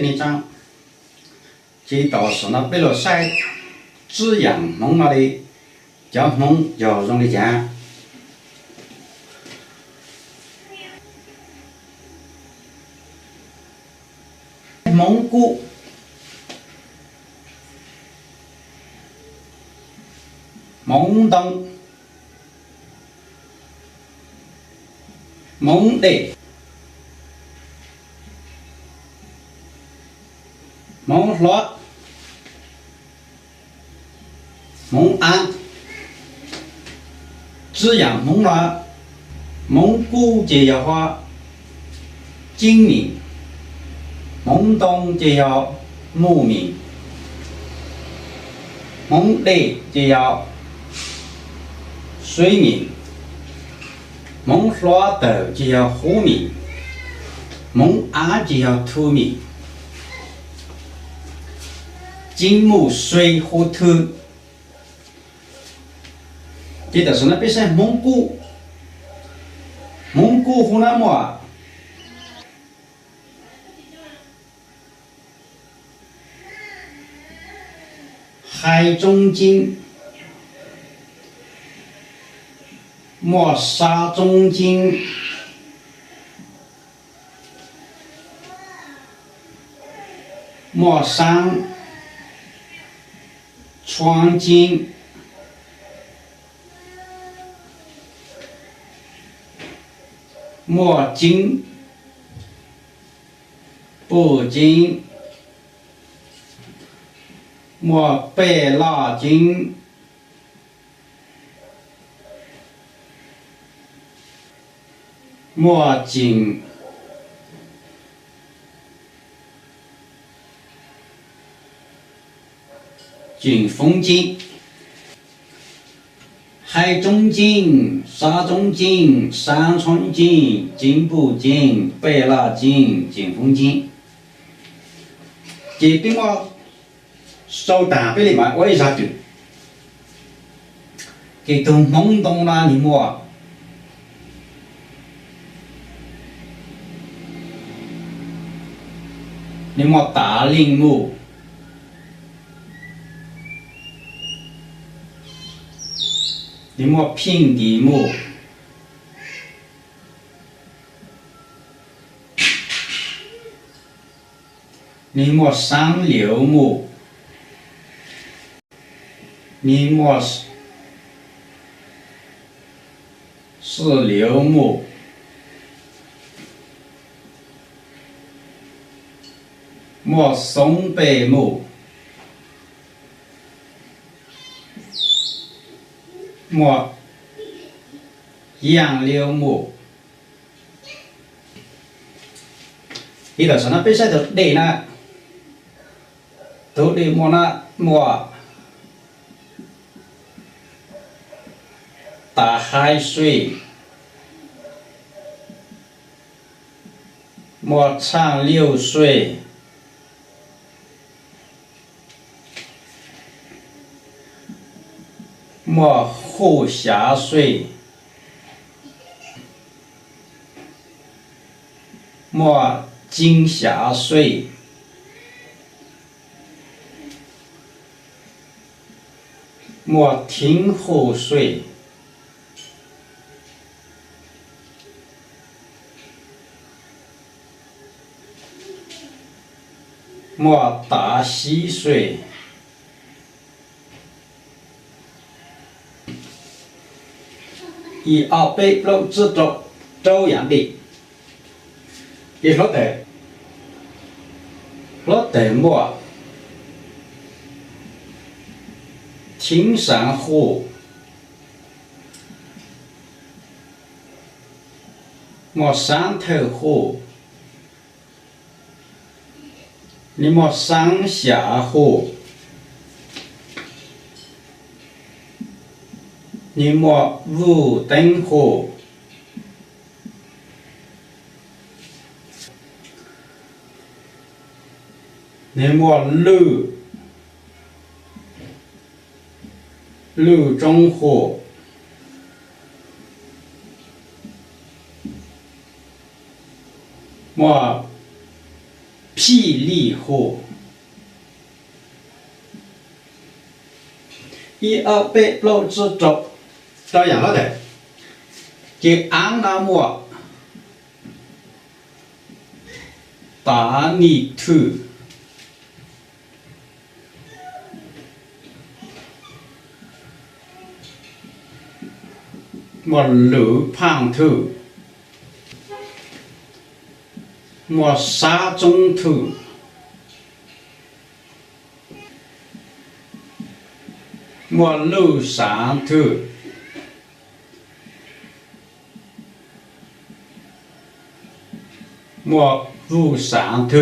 你长，这道是那贝洛塞滋养弄了的，交通要用的酱。蒙古。蒙东、蒙内、蒙罗、蒙安、滋养蒙罗、蒙古节要话精明，蒙东就要牧民，蒙内就要水民，蒙罗头就要湖民，蒙安就要土民。金木水火土，这就是那边是蒙古，蒙古湖南么？海中经，莫沙中经，莫山川经，莫经不经，莫贝拉经，莫经景风经，海中经、沙中经、山川经、经部经、贝拉经、景风经。这边我手打俾你买，我一下就，给都蒙东啦，你莫。你莫大陵墓，你莫平地墓，你莫三流墓，你莫四流墓。莫松北木，莫杨柳木，伊就是那比赛就累呢，都累莫那莫大海水，莫长流水。莫湖下水，莫井下水，莫听湖水，莫大溪水。以后被老制作周样的，也说得，说得莫青山湖，莫山头湖，你莫山下湖。你莫无灯火，你莫路中火，莫霹雳火。一二八六之周，照样了的。就安那么大泥土，我路旁头，我沙中头。我路上头，我路上头，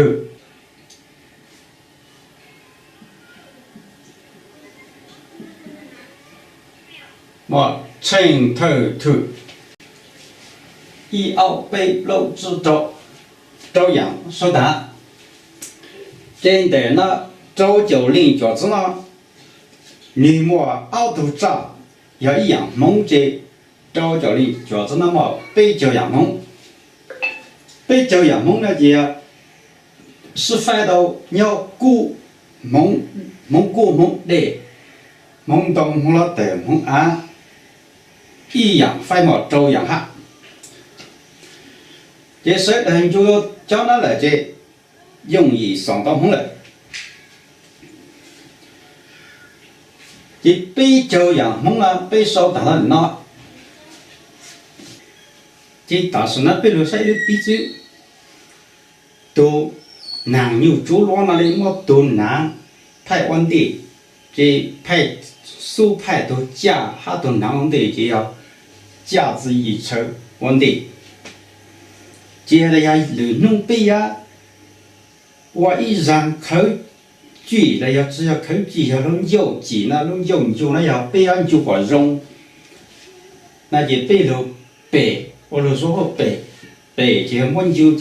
我城头头，一二八六之周，照样说的。真的那周九龄脚子呢？你莫熬肚子要一样蒙着周九龄脚子那么被教养蒙，被教养蒙呢就是反到要顾蒙顾蒙的蒙东蒙了的蒙安，一样反莫周样哈。这所以人就要叫那来这容易上到蒙来。这被教养蒙啊，被受打了那，这但是那被留下的比较都难有做乱那里么都难派稳定，这派手派都假哈都难稳定，就要价值一筹稳定。接下来要弄背呀，我一让口。举了要只要口举要弄有劲那弄有就那要背安就把容，那就背了背，我就说好背就温就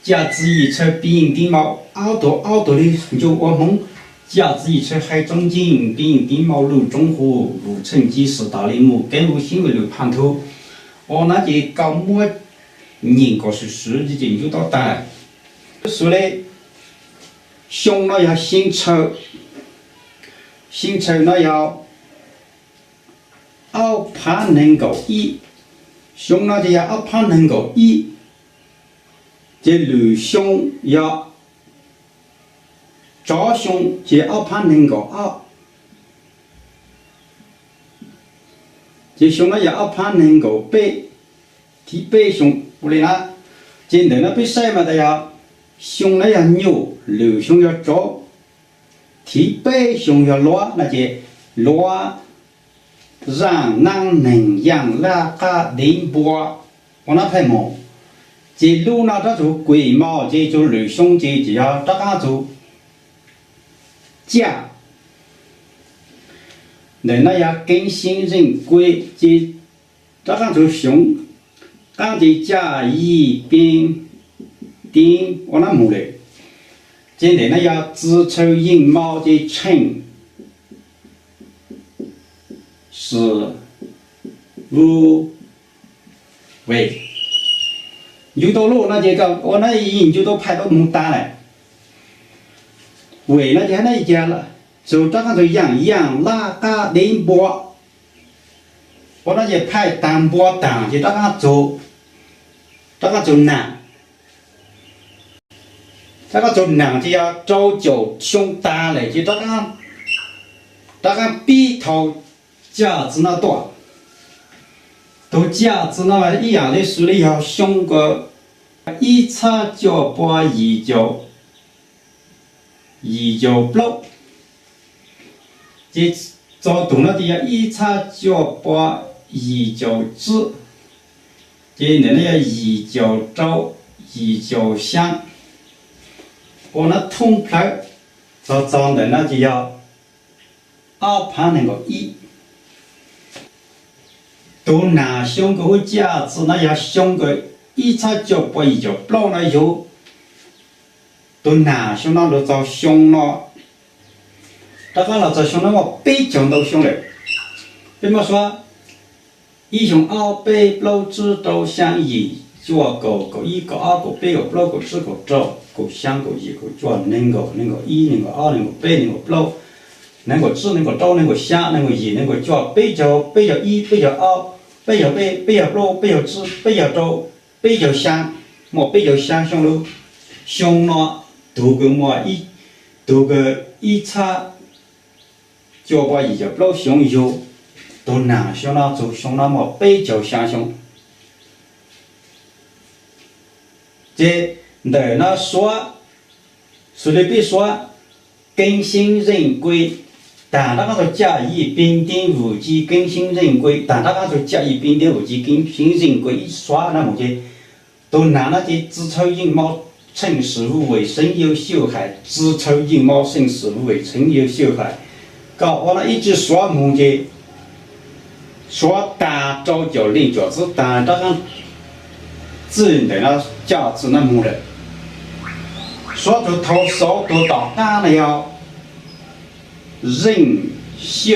价值一车比人地毛熬多的就我们价值一车海中间比人地毛路中和路程几十大里木跟路新为路盘头，我那就搞么人个是实际研究到单，所以。胸那要新抽那要二盘能够一，胸那就要二盘能够一，这女胸要左胸这二盘能够二，这胸那要二盘能够背，提背胸不灵啦，这人那比赛嘛的要。胸那要扭，流胸要左，提背胸要落，那就落让能养那个灵波，我那拍毛，这路那这就龟毛，这就流胸这就要这个就架，人那要更新人龟，这个就胸，刚才架一边。丁我那木嘞，今天呢要子丑寅卯的辰巳午未，有道路那这个我那研究都排到木单嘞，未那就那一家了，就这个就养那个灵波，我那就排单波单就这个就难。这个就难就要周九胸大嘞，就这个鼻头架子那多，都架子那一样的数里要胸个一叉脚把一脚不，这做动了的要一叉脚把一脚趾，这人要一脚周一脚香。我那通开找的那就要二盘那个一，都拿胸个架子那要胸个一叉脚把一脚不那有，都拿胸那都找胸了，这个老找胸那我背讲到胸嘞，比方说一胸二背六指都相一脚个一个二个八个六个四个周个三个一个脚零个一零个二零个八零个六零个四零个周零个三零个一零个脚八角一八角二八角八八角六八角四八角周八角三么八角三上路上了多个么一叉脚把一角六上有都难上了就上了么八角三上。这在那说，所以别说更新人规，但那个甲乙丙丁戊己更新人规，但那个甲乙丙丁戊己更新人规一刷，那么就都拿那些子丑寅卯辰时午未申酉戌亥，子丑寅卯辰时午未申酉戌亥，搞完了一直刷么就刷单招脚零脚子，但这个。自然的那价值那么的，说着头手都到干了要人秀，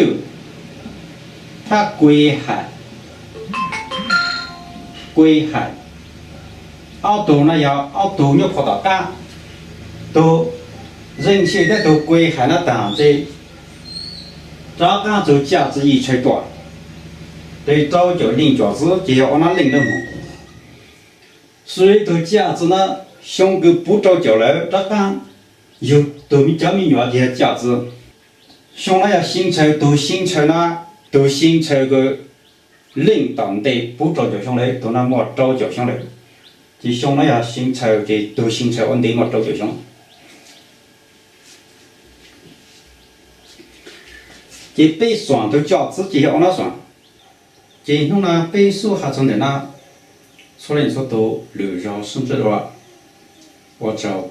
他归海，奥多那要奥多要跑到干，都人秀的都归海那当这，这干就价值一千多，对早就领价值就要往那领的么。所以都价值呢，上个不着脚了，这个有都没叫没有这些价值，上来要形成都形成了，都形成个领导的不着脚上来，都那么着脚上来，就上来要形成的都形成稳定么着脚上，这被算都价值就要往那算，这弄呢倍数还从的那。所以说都留上甚至的话，我找